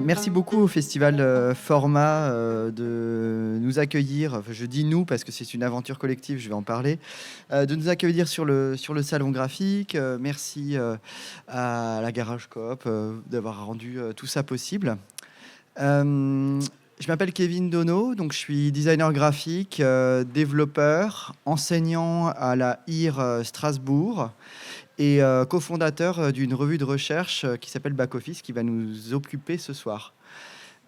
Merci beaucoup au Festival Format de nous accueillir. Enfin, je dis nous parce que c'est une aventure collective, je vais en parler. De nous accueillir sur le salon graphique. Merci à la Garage Coop d'avoir rendu tout ça possible. Je m'appelle Kevin Donneau, donc je suis designer graphique, développeur, enseignant à la IR Strasbourg et cofondateur d'une revue de recherche qui s'appelle Back Office, qui va nous occuper ce soir.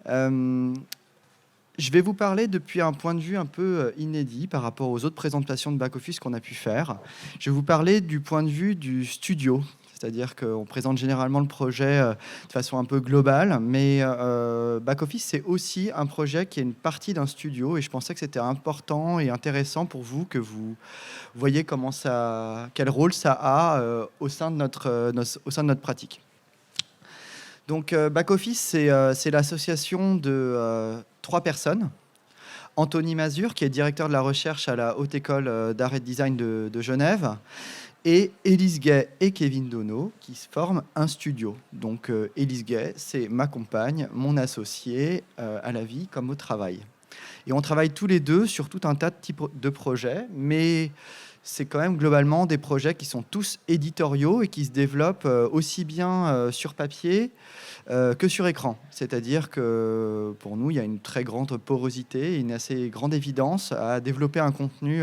Je vais vous parler depuis un point de vue un peu inédit par rapport aux autres présentations de Back Office qu'on a pu faire. Je vais vous parler du point de vue du studio. C'est-à-dire qu'on présente généralement le projet de façon un peu globale, mais Back Office, c'est aussi un projet qui est une partie d'un studio, et je pensais que c'était important et intéressant pour vous que vous voyez quel rôle ça a au sein de notre pratique. Donc Back Office, c'est l'association de 3 personnes. Anthony Mazur, qui est directeur de la recherche à la Haute École d'Art et de Design de Genève, et Élise Gay et Kevin Donneau, qui forment un studio. Donc Élise Gay, c'est ma compagne, mon associée à la vie comme au travail. Et on travaille tous les deux sur tout un tas de types de projets, mais c'est quand même globalement des projets qui sont tous éditoriaux et qui se développent aussi bien sur papier que sur écran. C'est-à-dire que pour nous, il y a une très grande porosité et une assez grande évidence à développer un contenu.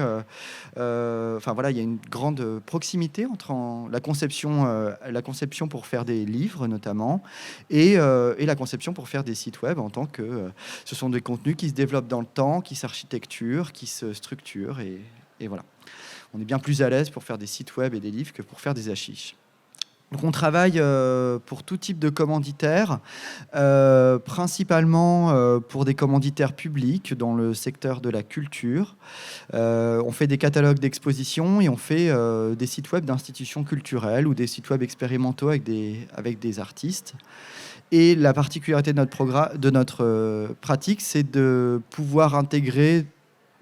Enfin voilà, il y a une grande proximité entre la conception pour faire des livres notamment et la conception pour faire des sites web, en tant que ce sont des contenus qui se développent dans le temps, qui s'architecturent, qui se structurent et voilà. On est bien plus à l'aise pour faire des sites web et des livres que pour faire des affiches. Donc on travaille pour tout type de commanditaires, principalement pour des commanditaires publics dans le secteur de la culture. On fait des catalogues d'expositions et on fait des sites web d'institutions culturelles ou des sites web expérimentaux avec des artistes. Et la particularité de notre pratique, c'est de pouvoir intégrer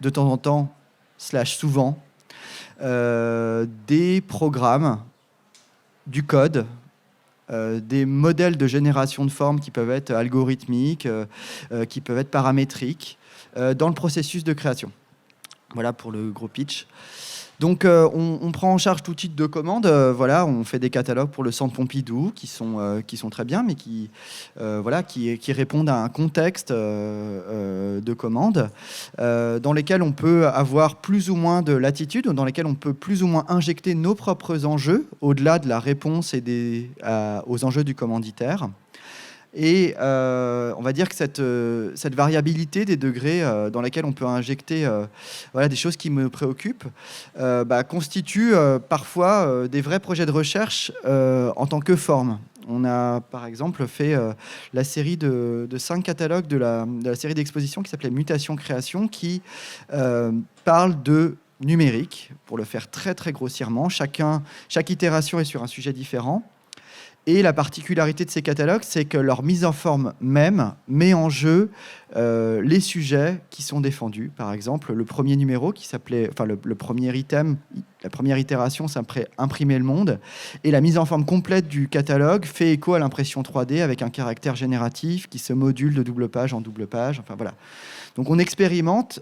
de temps en temps, souvent, des programmes, du code, des modèles de génération de formes qui peuvent être algorithmiques, qui peuvent être paramétriques, dans le processus de création. Voilà pour le gros pitch. Donc on prend en charge tout type de commandes. Voilà, on fait des catalogues pour le Centre Pompidou qui sont très bien, mais qui répondent à un contexte de commandes dans lesquels on peut avoir plus ou moins de latitude, dans lesquels on peut plus ou moins injecter nos propres enjeux au-delà de la réponse aux enjeux du commanditaire. Et on va dire que cette variabilité des degrés dans laquelle on peut injecter des choses qui me préoccupent constitue parfois des vrais projets de recherche en tant que forme. On a par exemple fait la série de 5 catalogues de la série d'expositions qui s'appelait Mutation Création, qui parle de numérique, pour le faire très très grossièrement. Chaque itération est sur un sujet différent. Et la particularité de ces catalogues, c'est que leur mise en forme même met en jeu les sujets qui sont défendus. Par exemple, le premier numéro qui s'appelait, le premier item, la première itération s'appelait Imprimer le monde. Et la mise en forme complète du catalogue fait écho à l'impression 3D avec un caractère génératif qui se module de double page en double page. Enfin voilà. Donc on expérimente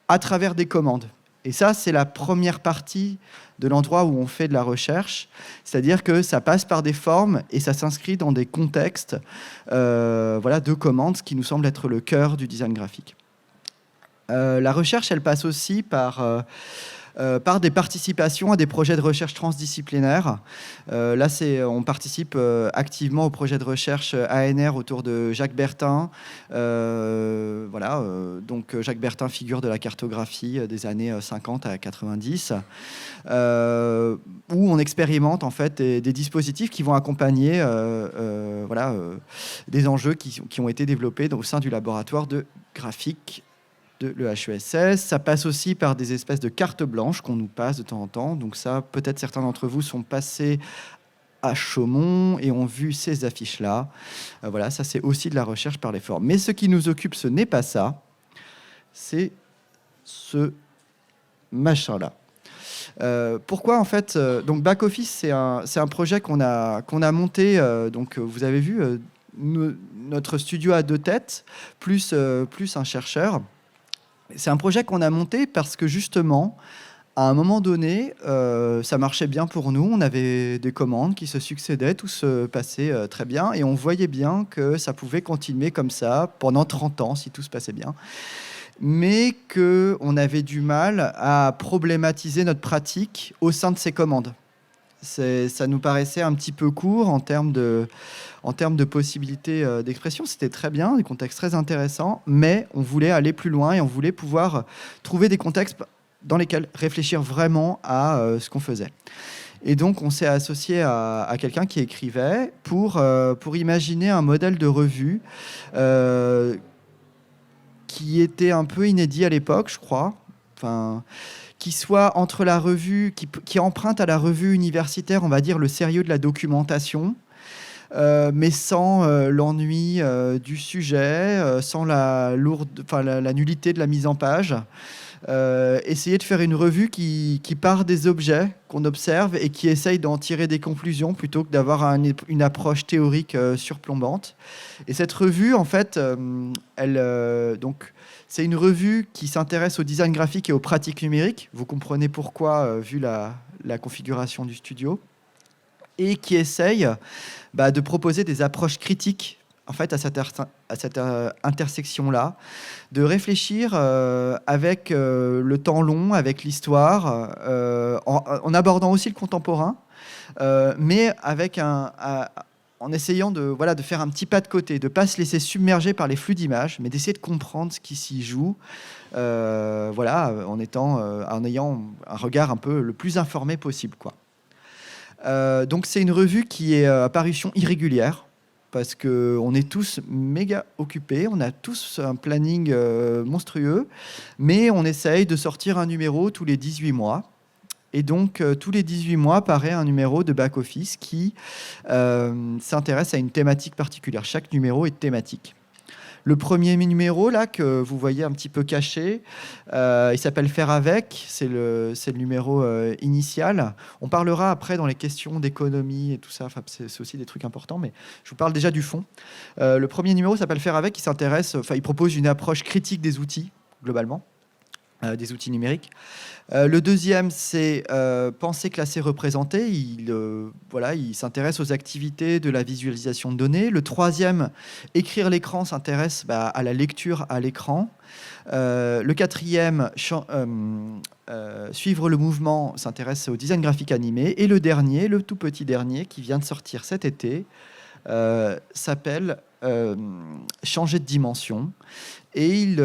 à travers des commandes. Et ça, c'est la première partie de l'endroit où on fait de la recherche, c'est-à-dire que ça passe par des formes et ça s'inscrit dans des contextes de commandes, ce qui nous semble être le cœur du design graphique. La recherche, elle passe aussi par des participations à des projets de recherche transdisciplinaires. Là, on participe activement au projet de recherche ANR autour de Jacques Bertin. Donc Jacques Bertin, figure de la cartographie des années 50 à 90, où on expérimente en fait des dispositifs qui vont accompagner des enjeux qui ont été développés au sein du laboratoire de graphique de l'EHESS. Ça passe aussi par des espèces de cartes blanches qu'on nous passe de temps en temps. Donc ça, peut-être certains d'entre vous sont passés à Chaumont et ont vu ces affiches-là. Ça c'est aussi de la recherche par les formes. Mais ce qui nous occupe, ce n'est pas ça. C'est ce machin-là. Pourquoi en fait donc Back Office, c'est un projet qu'on a monté. Donc vous avez vu notre studio à 2 têtes, plus un chercheur. C'est un projet qu'on a monté parce que justement, à un moment donné, ça marchait bien pour nous. On avait des commandes qui se succédaient, tout se passait très bien, et on voyait bien que ça pouvait continuer comme ça pendant 30 ans si tout se passait bien, mais qu'on avait du mal à problématiser notre pratique au sein de ces commandes. Ça nous paraissait un petit peu court en termes de possibilités d'expression. C'était très bien, des contextes très intéressants, mais on voulait aller plus loin et on voulait pouvoir trouver des contextes dans lesquels réfléchir vraiment à ce qu'on faisait. Et donc, on s'est associé à quelqu'un qui écrivait pour imaginer un modèle de revue qui était un peu inédit à l'époque, je crois. Enfin, qui soit entre la revue, qui emprunte à la revue universitaire, on va dire, le sérieux de la documentation, mais sans l'ennui du sujet, sans la nullité de la mise en page. Essayer de faire une revue qui part des objets qu'on observe et qui essaye d'en tirer des conclusions plutôt que d'avoir une approche théorique surplombante. Et cette revue, en fait, donc, c'est une revue qui s'intéresse au design graphique et aux pratiques numériques. Vous comprenez pourquoi, vu la configuration du studio. Et qui essaye de proposer des approches critiques en fait, à cette intersection-là, de réfléchir avec le temps long, avec l'histoire, en abordant aussi le contemporain, mais en essayant de faire un petit pas de côté, de ne pas se laisser submerger par les flux d'images, mais d'essayer de comprendre ce qui s'y joue, en ayant un regard un peu le plus informé possible, quoi. Donc c'est une revue qui est à parution irrégulière, parce qu'on est tous méga occupés, on a tous un planning monstrueux, mais on essaye de sortir un numéro tous les 18 mois. Et donc, tous les 18 mois paraît un numéro de Back Office qui s'intéresse à une thématique particulière. Chaque numéro est thématique. Le premier numéro, là, que vous voyez un petit peu caché, il s'appelle Faire avec, c'est le numéro initial. On parlera après dans les questions d'économie et tout ça, enfin, c'est aussi des trucs importants, mais je vous parle déjà du fond. Le premier numéro s'appelle Faire avec, il propose une approche critique des outils, globalement, des outils numériques. Le deuxième, c'est Penser, classer, représenter. Il s'intéresse aux activités de la visualisation de données. Le troisième, Écrire l'écran, s'intéresse à la lecture à l'écran. Le quatrième, Suivre le mouvement, s'intéresse au design graphique animé. Et le dernier, le tout petit dernier, qui vient de sortir cet été, s'appelle Changer de dimension. Et il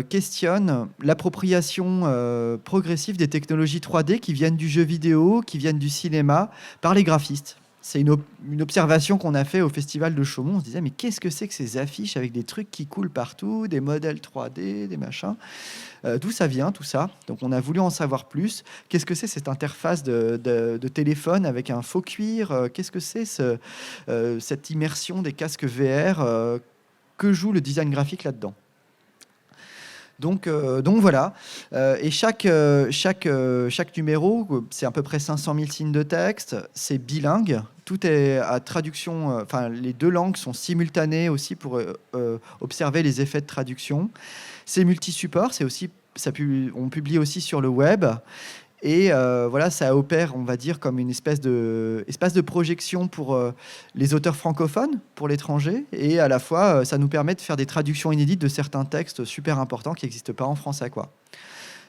questionne l'appropriation progressive des technologies 3D qui viennent du jeu vidéo, qui viennent du cinéma, par les graphistes. C'est une observation qu'on a fait au Festival de Chaumont. On se disait, mais qu'est-ce que c'est que ces affiches avec des trucs qui coulent partout, des modèles 3D, des machins, d'où ça vient, tout ça? Donc on a voulu en savoir plus. Qu'est-ce que c'est cette interface de téléphone avec un faux cuir? Qu'est-ce que c'est cette immersion des casques VR? Que joue le design graphique là-dedans? Donc voilà. Et chaque numéro, c'est à peu près 500 000 signes de texte. C'est bilingue. Tout est à traduction. Les deux langues sont simultanées aussi pour observer les effets de traduction. C'est multi-support. On publie aussi sur le web. Et ça opère, on va dire, comme une espace de projection pour les auteurs francophones, pour l'étranger. Et à la fois, ça nous permet de faire des traductions inédites de certains textes super importants qui n'existent pas en français, quoi.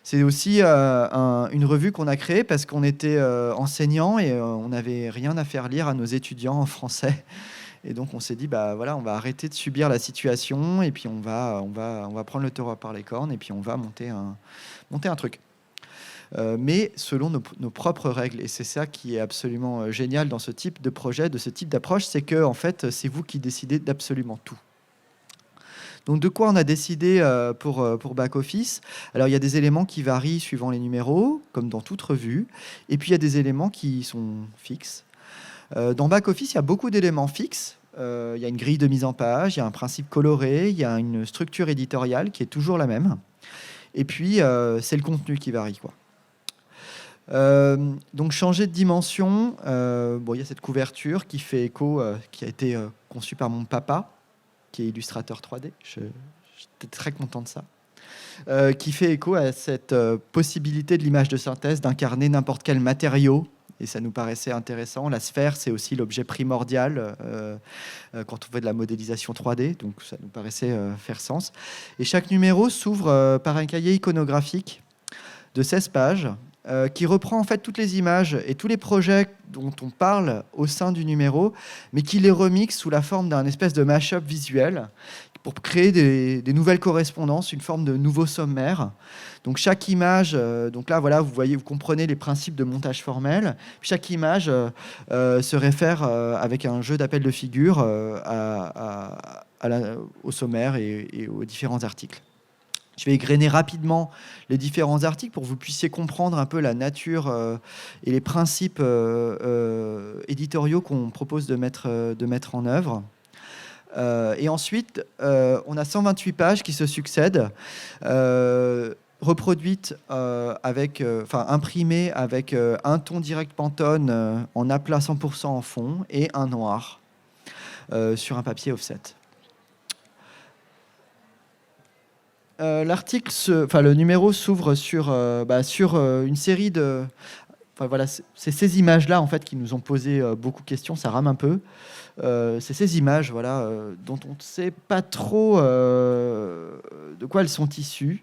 C'est aussi une revue qu'on a créée parce qu'on était enseignants et on n'avait rien à faire lire à nos étudiants en français. Et donc, on s'est dit, on va arrêter de subir la situation et puis on va prendre le taureau par les cornes et puis on va monter un truc. Mais selon nos propres règles. Et c'est ça qui est absolument génial dans ce type de projet, de ce type d'approche, c'est que en fait, c'est vous qui décidez d'absolument tout. Donc de quoi on a décidé pour Back Office? Alors il y a des éléments qui varient suivant les numéros, comme dans toute revue, et puis il y a des éléments qui sont fixes. Dans Back Office, il y a beaucoup d'éléments fixes. Il y a une grille de mise en page, il y a un principe coloré, il y a une structure éditoriale qui est toujours la même. Et puis c'est le contenu qui varie, quoi. Donc changer de dimension, bon, il y a cette couverture qui fait écho, qui a été conçue par mon papa, qui est illustrateur 3D. J'étais très content de ça. Qui fait écho à cette possibilité de l'image de synthèse d'incarner n'importe quel matériau. Et ça nous paraissait intéressant. La sphère, c'est aussi l'objet primordial quand on fait de la modélisation 3D. Donc ça nous paraissait faire sens. Et chaque numéro s'ouvre par un cahier iconographique de 16 pages qui reprend en fait toutes les images et tous les projets dont on parle au sein du numéro, mais qui les remixe sous la forme d'un espèce de mash-up visuel pour créer des nouvelles correspondances, une forme de nouveau sommaire. Donc chaque image, donc là voilà, vous voyez, vous comprenez les principes de montage formel. Chaque image se réfère avec un jeu d'appel de figures au sommaire et aux différents articles. Je vais égrener rapidement les différents articles pour que vous puissiez comprendre un peu la nature et les principes éditoriaux qu'on propose de mettre en œuvre. Et ensuite, on a 128 pages qui se succèdent, reproduites imprimées avec un ton direct Pantone en aplat 100% en fond et un noir sur un papier offset. Le numéro s'ouvre sur une série de... Voilà, c'est ces images-là en fait qui nous ont posé beaucoup de questions, ça rame un peu. C'est ces images dont on ne sait pas trop de quoi elles sont issues.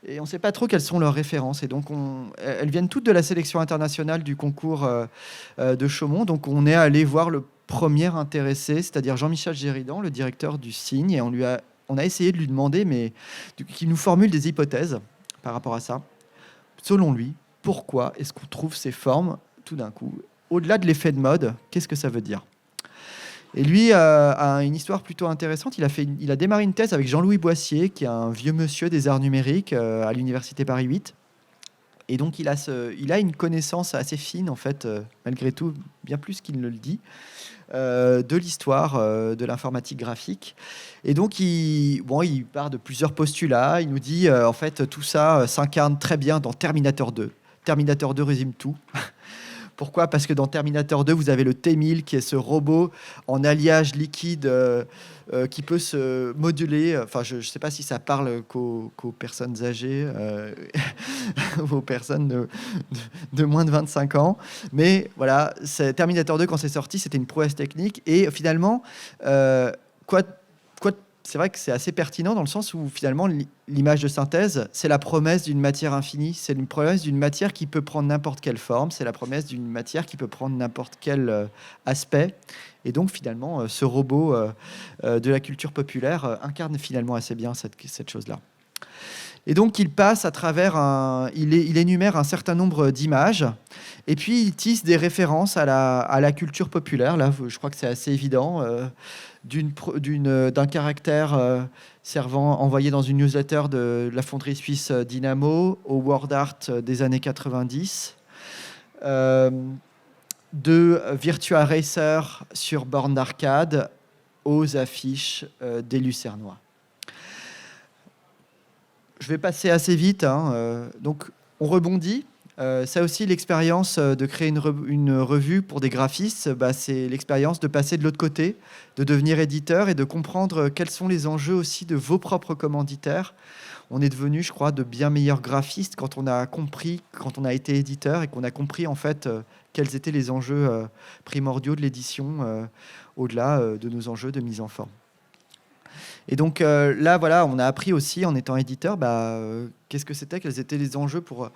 Et on ne sait pas trop quelles sont leurs références. Et donc, elles viennent toutes de la sélection internationale du concours de Chaumont. Donc, on est allé voir le premier intéressé, c'est-à-dire Jean-Michel Géridan, le directeur du Cygne. Et on a essayé de lui demander, qu'il nous formule des hypothèses par rapport à ça. Selon lui, pourquoi est-ce qu'on trouve ces formes tout d'un coup? Au-delà de l'effet de mode, qu'est-ce que ça veut dire? Et lui a une histoire plutôt intéressante. Il a démarré une thèse avec Jean-Louis Boissier, qui est un vieux monsieur des arts numériques à l'université Paris 8. Et donc, il a une connaissance assez fine, en fait, malgré tout, bien plus qu'il ne le dit, de l'histoire de l'informatique graphique. Et donc, il part de plusieurs postulats. Il nous dit, en fait, tout ça s'incarne très bien dans Terminator 2. Terminator 2 résume tout. Pourquoi? Parce que dans Terminator 2, vous avez le T-1000 qui est ce robot en alliage liquide qui peut se moduler. Enfin, je ne sais pas si ça parle qu'aux personnes âgées ou aux personnes de moins de 25 ans. Mais voilà, Terminator 2, quand c'est sorti, c'était une prouesse technique. Et finalement, c'est vrai que c'est assez pertinent dans le sens où finalement l'image de synthèse, c'est la promesse d'une matière infinie, c'est une promesse d'une matière qui peut prendre n'importe quelle forme, c'est la promesse d'une matière qui peut prendre n'importe quel aspect. Et donc finalement, ce robot de la culture populaire incarne finalement assez bien cette chose-là. Et donc, il passe à travers il énumère un certain nombre d'images, et puis il tisse des références à la culture populaire. Là, je crois que c'est assez évident. D'un caractère envoyé dans une newsletter de la fonderie suisse Dynamo au Word Art des années 90, de Virtua Racer sur borne d'arcade aux affiches des Lucernois. Je vais passer assez vite. Donc, on rebondit. Ça aussi, l'expérience de créer une revue pour des graphistes, c'est l'expérience de passer de l'autre côté, de devenir éditeur et de comprendre quels sont les enjeux aussi de vos propres commanditaires. On est devenu, je crois, de bien meilleurs graphistes quand on a été éditeur et qu'on a compris en fait quels étaient les enjeux primordiaux de l'édition au-delà de nos enjeux de mise en forme. Et donc là, voilà, on a appris aussi en étant éditeur, qu'est-ce que c'était, quels étaient les enjeux pour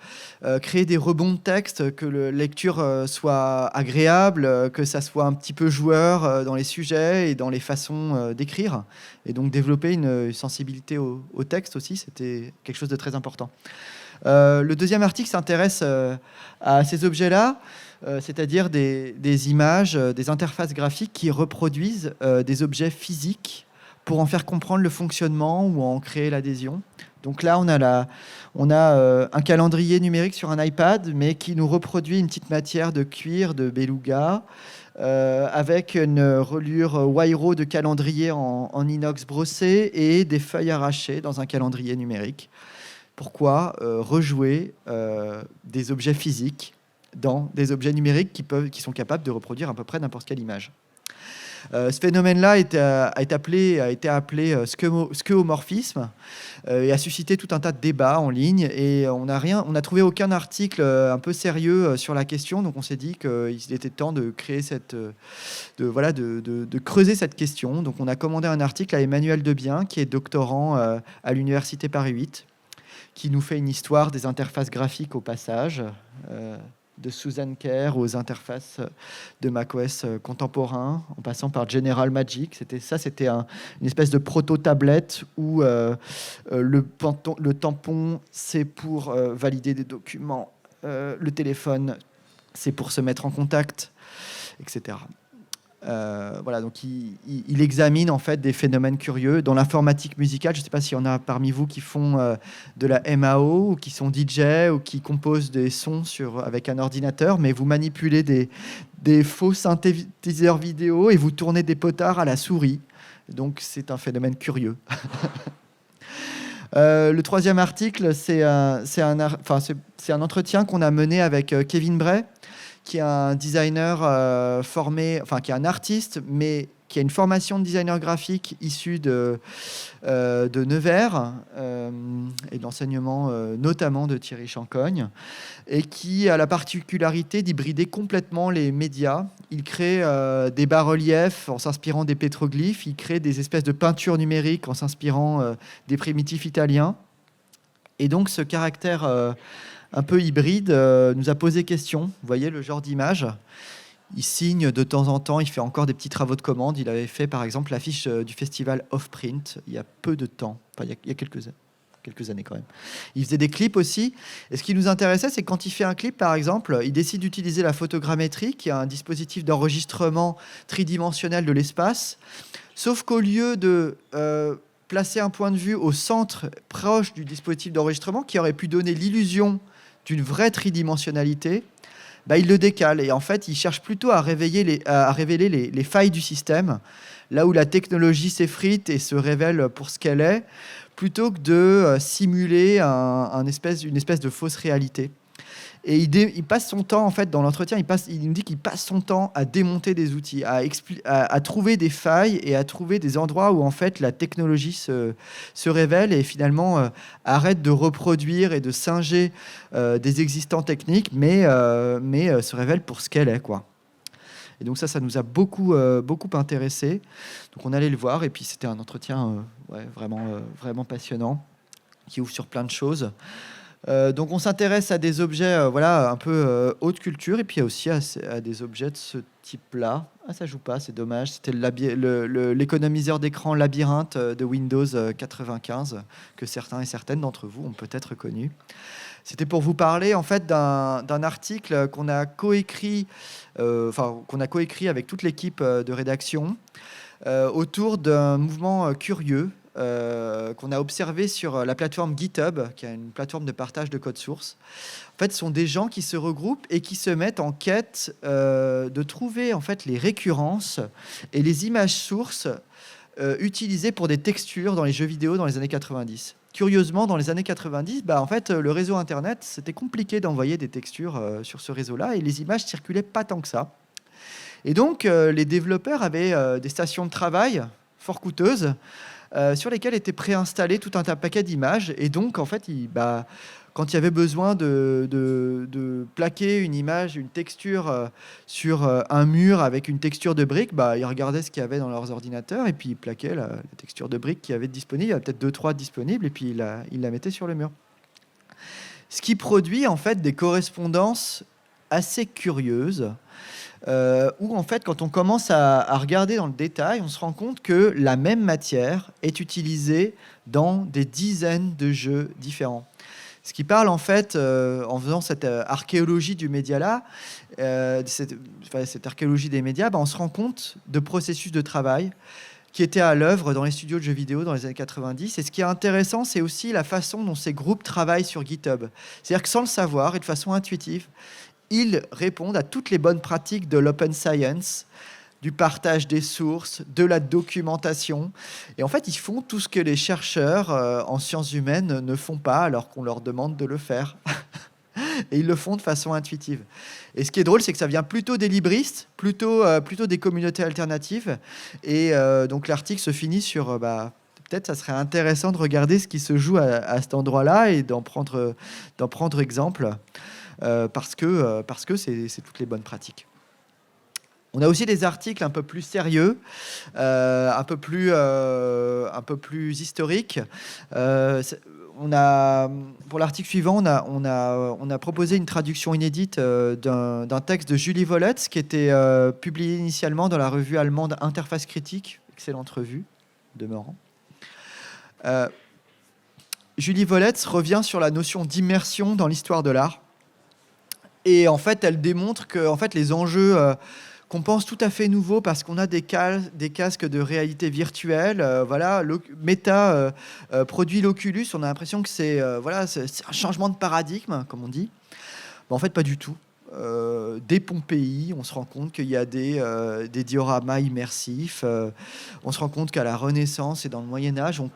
créer des rebonds de texte, que la lecture soit agréable, que ça soit un petit peu joueur dans les sujets et dans les façons d'écrire. Et donc développer une sensibilité au texte aussi, c'était quelque chose de très important. Le deuxième article s'intéresse à ces objets-là, c'est-à-dire des images, des interfaces graphiques qui reproduisent des objets physiques pour en faire comprendre le fonctionnement ou en créer l'adhésion. Donc là, on a un calendrier numérique sur un iPad, mais qui nous reproduit une petite matière de cuir de beluga, avec une reliure Wayro de calendrier en inox brossé et des feuilles arrachées dans un calendrier numérique Pourquoi rejouer des objets physiques dans des objets numériques qui sont capables de reproduire à peu près n'importe quelle image. Ce phénomène-là a été appelé skeuomorphisme et a suscité tout un tas de débats en ligne. Et on n'a trouvé aucun article un peu sérieux sur la question. Donc on s'est dit qu'il était temps de créer de creuser cette question. Donc on a commandé un article à Emmanuel Debien, qui est doctorant à l'Université Paris 8, qui nous fait une histoire des interfaces graphiques au passage. De Susan Kare aux interfaces de macOS contemporain, en passant par General Magic. C'était une espèce de proto-tablette où le tampon, c'est pour valider des documents, le téléphone, c'est pour se mettre en contact, etc. Voilà, donc il examine en fait des phénomènes curieux dans l'informatique musicale. Je ne sais pas s'il y en a parmi vous qui font de la MAO ou qui sont DJ ou qui composent des sons avec un ordinateur, mais vous manipulez des faux synthétiseurs vidéo et vous tournez des potards à la souris. Donc c'est un phénomène curieux. Le troisième article, c'est un entretien qu'on a mené avec Kevin Bray, qui est un designer qui est un artiste, mais qui a une formation de designer graphique issue de Nevers et de l'enseignement notamment de Thierry Chancogne, et qui a la particularité d'hybrider complètement les médias. Il crée des bas-reliefs en s'inspirant des pétroglyphes, il crée des espèces de peintures numériques en s'inspirant des primitifs italiens. Et donc ce caractère un peu hybride nous a posé question. Vous voyez le genre d'image. Il signe de temps en temps, il fait encore des petits travaux de commande. Il avait fait par exemple l'affiche du festival Offprint il y a peu de temps, enfin il y a quelques années quand même. Il faisait des clips aussi. Et ce qui nous intéressait, c'est que quand il fait un clip, par exemple, il décide d'utiliser la photogrammétrie, qui est un dispositif d'enregistrement tridimensionnel de l'espace. Sauf qu'au lieu de placer un point de vue au centre proche du dispositif d'enregistrement, qui aurait pu donner l'illusion d'une vraie tridimensionnalité, il le décale. Et en fait, il cherche plutôt à révéler les failles du système, là où la technologie s'effrite et se révèle pour ce qu'elle est, plutôt que de simuler une espèce de fausse réalité. Et il passe son temps, en fait, dans l'entretien, il nous dit qu'il passe son temps à démonter des outils, à trouver des failles et à trouver des endroits où, en fait, la technologie se révèle et finalement arrête de reproduire et de singer des existants techniques, mais se révèle pour ce qu'elle est, quoi. Et donc ça nous a beaucoup intéressés. Donc on allait le voir, et puis c'était un entretien vraiment passionnant, qui ouvre sur plein de choses. Donc on s'intéresse à des objets un peu haute culture, et puis aussi à des objets de ce type-là. Ah, ça joue pas, c'est dommage. C'était l'économiseur d'écran Labyrinthe de Windows 95, que certains et certaines d'entre vous ont peut-être connu. C'était pour vous parler en fait d'un article qu'on a coécrit avec toute l'équipe de rédaction autour d'un mouvement curieux qu'on a observé sur la plateforme GitHub, qui est une plateforme de partage de code source. En fait, ce sont des gens qui se regroupent et qui se mettent en quête de trouver en fait les récurrences et les images sources utilisées pour des textures dans les jeux vidéo dans les années 90. Curieusement, dans les années 90, en fait, le réseau Internet, c'était compliqué d'envoyer des textures sur ce réseau-là, et les images circulaient pas tant que ça. Et donc, les développeurs avaient des stations de travail fort coûteuses, sur lesquelles étaient préinstallés tout un paquet d'images. Et donc, en fait, quand il y avait besoin de plaquer une image, une texture sur un mur avec une texture de brique, ils regardaient ce qu'il y avait dans leurs ordinateurs et puis ils plaquaient la texture de brique qu'il y avait disponible. Il y avait peut-être 2-3 disponibles, et puis ils la mettaient sur le mur. Ce qui produit en fait des correspondances assez curieuses, où en fait, quand on commence à regarder dans le détail, on se rend compte que la même matière est utilisée dans des dizaines de jeux différents. Ce qui parle en fait, en faisant cette archéologie du média-là, cette archéologie des médias, on se rend compte de processus de travail qui étaient à l'œuvre dans les studios de jeux vidéo dans les années 90. Et ce qui est intéressant, c'est aussi la façon dont ces groupes travaillent sur GitHub. C'est-à-dire que sans le savoir et de façon intuitive, ils répondent à toutes les bonnes pratiques de l'open science, du partage des sources, de la documentation. Et en fait, ils font tout ce que les chercheurs en sciences humaines ne font pas alors qu'on leur demande de le faire. Et ils le font de façon intuitive. Et ce qui est drôle, c'est que ça vient plutôt des libristes, plutôt des communautés alternatives. Et donc l'article se finit sur... peut-être ça serait intéressant de regarder ce qui se joue à cet endroit-là et d'en prendre exemple, parce que c'est toutes les bonnes pratiques. On a aussi des articles un peu plus sérieux, un peu plus historiques. Pour l'article suivant, on a proposé une traduction inédite d'un texte de Julie Volletz qui était publié initialement dans la revue allemande Interface Critique, excellente revue, demeurant. Julie Volletz revient sur la notion d'immersion dans l'histoire de l'art. Et en fait, elle démontre que les enjeux qu'on pense tout à fait nouveaux parce qu'on a des casques de réalité virtuelle. Meta produit l'Oculus. On a l'impression que c'est un changement de paradigme, comme on dit. En fait, pas du tout. Dès Pompéi, on se rend compte qu'il y a des dioramas immersifs. On se rend compte qu'à la Renaissance et dans le Moyen-Âge, on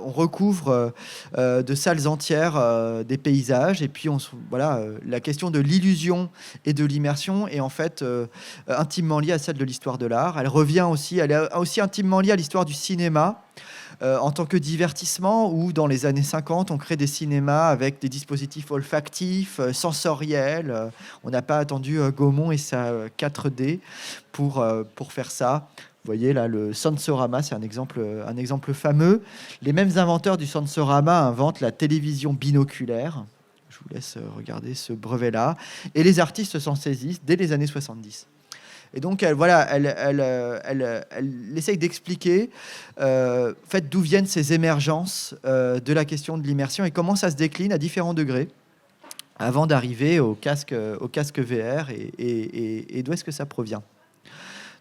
recouvre de salles entières des paysages. Et puis, la question de l'illusion et de l'immersion est en fait intimement liée à celle de l'histoire de l'art. Elle est aussi intimement liée à l'histoire du cinéma. En tant que divertissement, où dans les années 50, on crée des cinémas avec des dispositifs olfactifs, sensoriels. On n'a pas attendu Gaumont et sa 4D pour faire ça. Vous voyez là, le Sensorama, c'est un exemple fameux. Les mêmes inventeurs du Sensorama inventent la télévision binoculaire. Je vous laisse regarder ce brevet-là. Et les artistes s'en saisissent dès les années 70. Et donc, elle essaye d'expliquer d'où viennent ces émergences de la question de l'immersion et comment ça se décline à différents degrés avant d'arriver au casque VR et d'où est-ce que ça provient.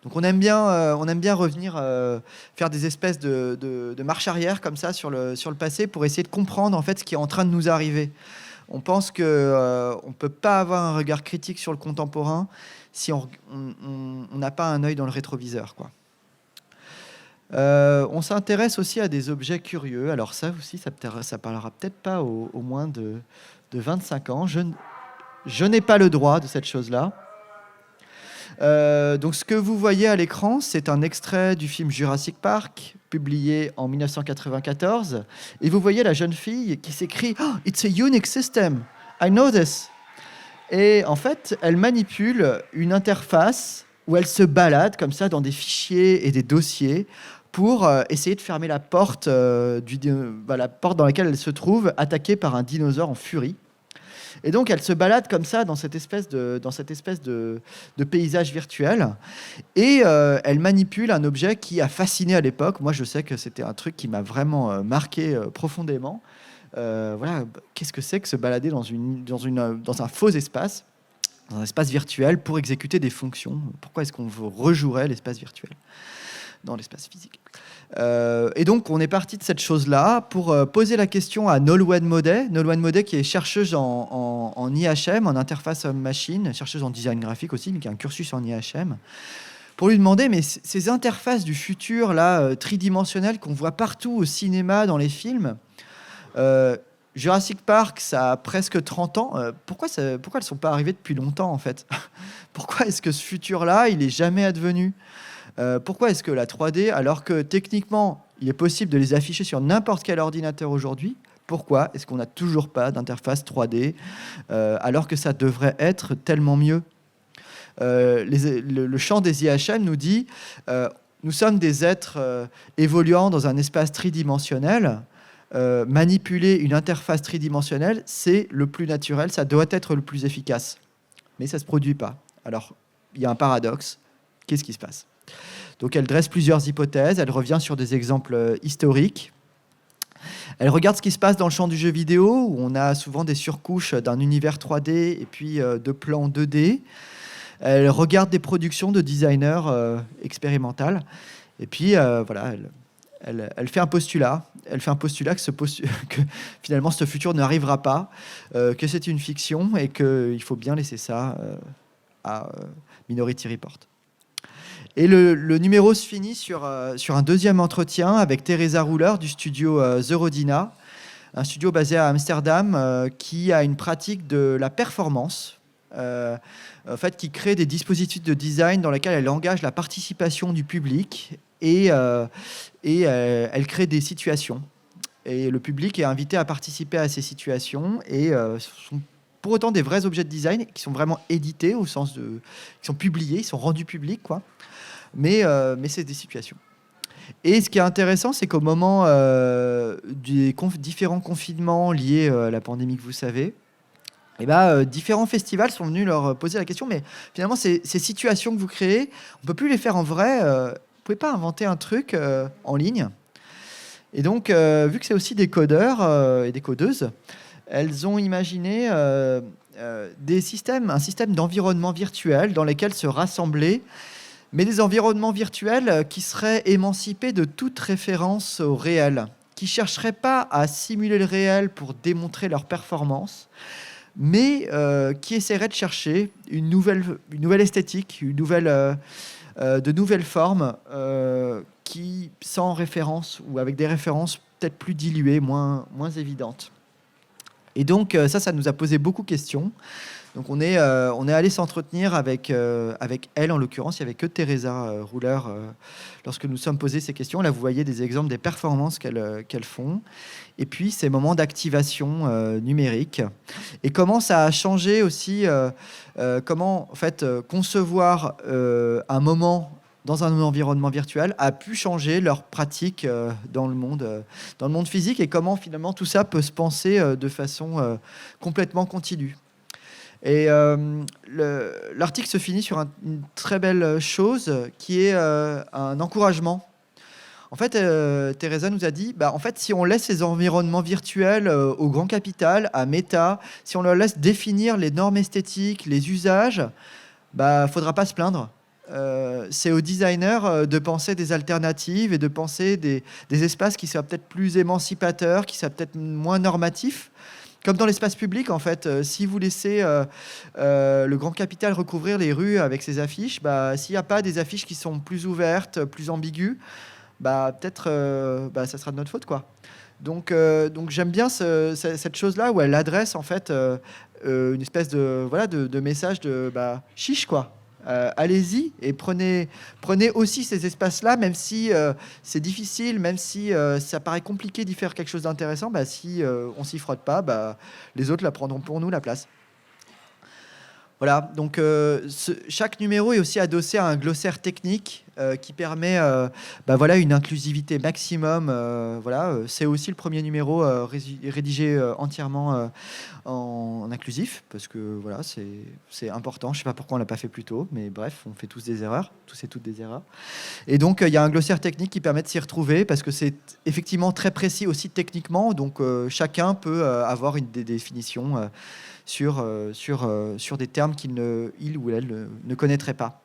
Donc, on aime bien revenir faire des espèces de marche arrière comme ça sur le passé pour essayer de comprendre en fait ce qui est en train de nous arriver. On pense qu'on ne peut pas avoir un regard critique sur le contemporain si on n'a pas un œil dans le rétroviseur, quoi. On s'intéresse aussi à des objets curieux. Alors ça aussi, ça parlera peut-être pas au moins de 25 ans. Je n'ai pas le droit de cette chose-là. Donc ce que vous voyez à l'écran, c'est un extrait du film Jurassic Park, publié en 1994. Et vous voyez la jeune fille qui s'écrie « Oh, it's a unique system, I know this ». Et en fait, elle manipule une interface où elle se balade comme ça dans des fichiers et des dossiers pour essayer de fermer la porte, la porte dans laquelle elle se trouve, attaquée par un dinosaure en furie. Et donc, elle se balade comme ça dans cette espèce de paysage virtuel. Et elle manipule un objet qui a fasciné à l'époque. Moi, je sais que c'était un truc qui m'a vraiment marqué profondément. Qu'est-ce que c'est que se balader dans un faux espace, dans un espace virtuel pour exécuter des fonctions? Pourquoi est-ce qu'on rejouerait l'espace virtuel dans l'espace physique? Et donc, on est parti de cette chose-là pour poser la question à Nolwenn Maudet. Nolwenn Maudet, qui est chercheuse en IHM, en interface homme-machine, chercheuse en design graphique aussi, mais qui a un cursus en IHM, pour lui demander, mais ces interfaces du futur, là, tridimensionnelles, qu'on voit partout au cinéma, dans les films, Jurassic Park, ça a presque 30 ans. Pourquoi elles ne sont pas arrivées depuis longtemps, en fait? Pourquoi est-ce que ce futur-là, il n'est jamais advenu? Pourquoi est-ce que la 3D, alors que techniquement, il est possible de les afficher sur n'importe quel ordinateur aujourd'hui, pourquoi est-ce qu'on n'a toujours pas d'interface 3D alors que ça devrait être tellement mieux? Le champ des IHM nous dit nous sommes des êtres évoluant dans un espace tridimensionnel. Manipuler une interface tridimensionnelle, c'est le plus naturel, ça doit être le plus efficace. Mais ça ne se produit pas. Alors, il y a un paradoxe. Qu'est-ce qui se passe? Donc, elle dresse plusieurs hypothèses. Elle revient sur des exemples historiques. Elle regarde ce qui se passe dans le champ du jeu vidéo, où on a souvent des surcouches d'un univers 3D et puis de plans 2D. Elle regarde des productions de designers expérimentales. Et puis, elle fait un postulat. Elle fait un postulat que finalement, ce futur n'arrivera pas, que c'est une fiction et qu'il faut bien laisser ça à Minority Report. Et le numéro se finit sur un deuxième entretien avec Teresa Ruller du studio The Rodina, un studio basé à Amsterdam qui a une pratique de la performance, en fait, qui crée des dispositifs de design dans lesquels elle engage la participation du public et elle crée des situations. Et le public est invité à participer à ces situations et ce sont pour autant des vrais objets de design qui sont vraiment édités au sens de... qui sont publiés, ils sont rendus publics, quoi. Mais c'est des situations. Et ce qui est intéressant, c'est qu'au moment des différents confinements liés à la pandémie que vous savez, et différents festivals sont venus leur poser la question, mais finalement, ces situations que vous créez, on ne peut plus les faire en vrai. Vous ne pouvez pas inventer un truc en ligne. Et donc, vu que c'est aussi des codeurs et des codeuses, elles ont imaginé un système d'environnement virtuel dans lesquels se rassembler, mais des environnements virtuels qui seraient émancipés de toute référence au réel, qui ne chercheraient pas à simuler le réel pour démontrer leur performance, mais qui essaieraient de chercher une nouvelle esthétique, de nouvelles formes qui, sans référence ou avec des références peut-être plus diluées, moins évidentes. Et donc ça nous a posé beaucoup de questions. Donc on est allé s'entretenir avec elle, en l'occurrence. Il n'y avait que Teresa Ruller lorsque nous sommes posés ces questions. Là, vous voyez des exemples des performances qu'elles font. Et puis, ces moments d'activation numérique. Et comment ça a changé aussi, comment en fait, concevoir un moment dans un environnement virtuel a pu changer leur pratique dans le monde physique, et comment finalement tout ça peut se penser de façon complètement continue. Et l'article se finit sur une très belle chose qui est un encouragement. En fait, Teresa nous a dit, en fait, si on laisse ces environnements virtuels au grand capital, à Meta, si on leur laisse définir les normes esthétiques, les usages, faudra pas se plaindre. C'est aux designers de penser des alternatives et de penser des espaces qui soient peut-être plus émancipateurs, qui soient peut-être moins normatifs. Comme dans l'espace public, en fait, si vous laissez le grand capital recouvrir les rues avec ses affiches, s'il n'y a pas des affiches qui sont plus ouvertes, plus ambiguës, peut-être ça sera de notre faute, quoi. Donc j'aime bien cette chose-là où elle adresse en fait une espèce de message de chiche, quoi. Allez-y et prenez aussi ces espaces-là, même si c'est difficile, même si ça paraît compliqué d'y faire quelque chose d'intéressant. Si on s'y frotte pas, les autres la prendront pour nous, la place. Voilà, donc chaque numéro est aussi adossé à un glossaire technique qui permet une inclusivité maximum. C'est aussi le premier numéro rédigé entièrement en inclusif, parce que c'est important. Je ne sais pas pourquoi on ne l'a pas fait plus tôt, mais bref, on fait tous des erreurs, tous et toutes des erreurs. Et donc, il y a un glossaire technique qui permet de s'y retrouver, parce que c'est effectivement très précis aussi techniquement, donc chacun peut avoir des définitions sur des termes il ou elle ne connaîtrait pas.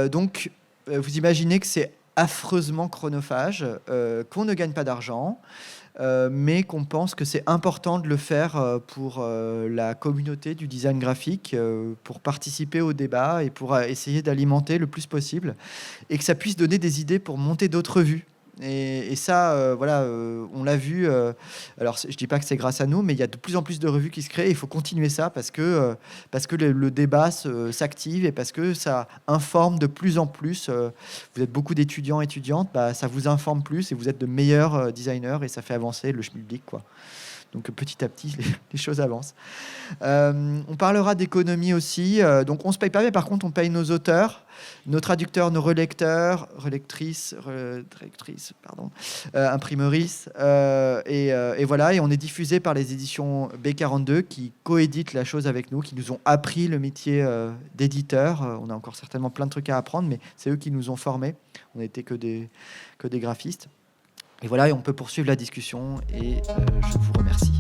Donc, vous imaginez que c'est affreusement chronophage, qu'on ne gagne pas d'argent, mais qu'on pense que c'est important de le faire pour la communauté du design graphique, pour participer au débat et pour essayer d'alimenter le plus possible, et que ça puisse donner des idées pour monter d'autres revues. Et ça, on l'a vu. Alors, je dis pas que c'est grâce à nous, mais il y a de plus en plus de revues qui se créent. Il faut continuer ça parce que le débat s'active et parce que ça informe de plus en plus. Vous êtes beaucoup d'étudiants, étudiantes, ça vous informe plus et vous êtes de meilleurs designers et ça fait avancer le schmilblick, quoi. Donc petit à petit, les choses avancent. On parlera d'économie aussi. Donc on ne se paye pas, mais par contre, on paye nos auteurs, nos traducteurs, nos relecteurs, imprimeristes. Et voilà, et on est diffusé par les éditions B42 qui coéditent la chose avec nous, qui nous ont appris le métier d'éditeur. On a encore certainement plein de trucs à apprendre, mais c'est eux qui nous ont formés. On n'était que des graphistes. Et voilà, et on peut poursuivre la discussion et je vous remercie.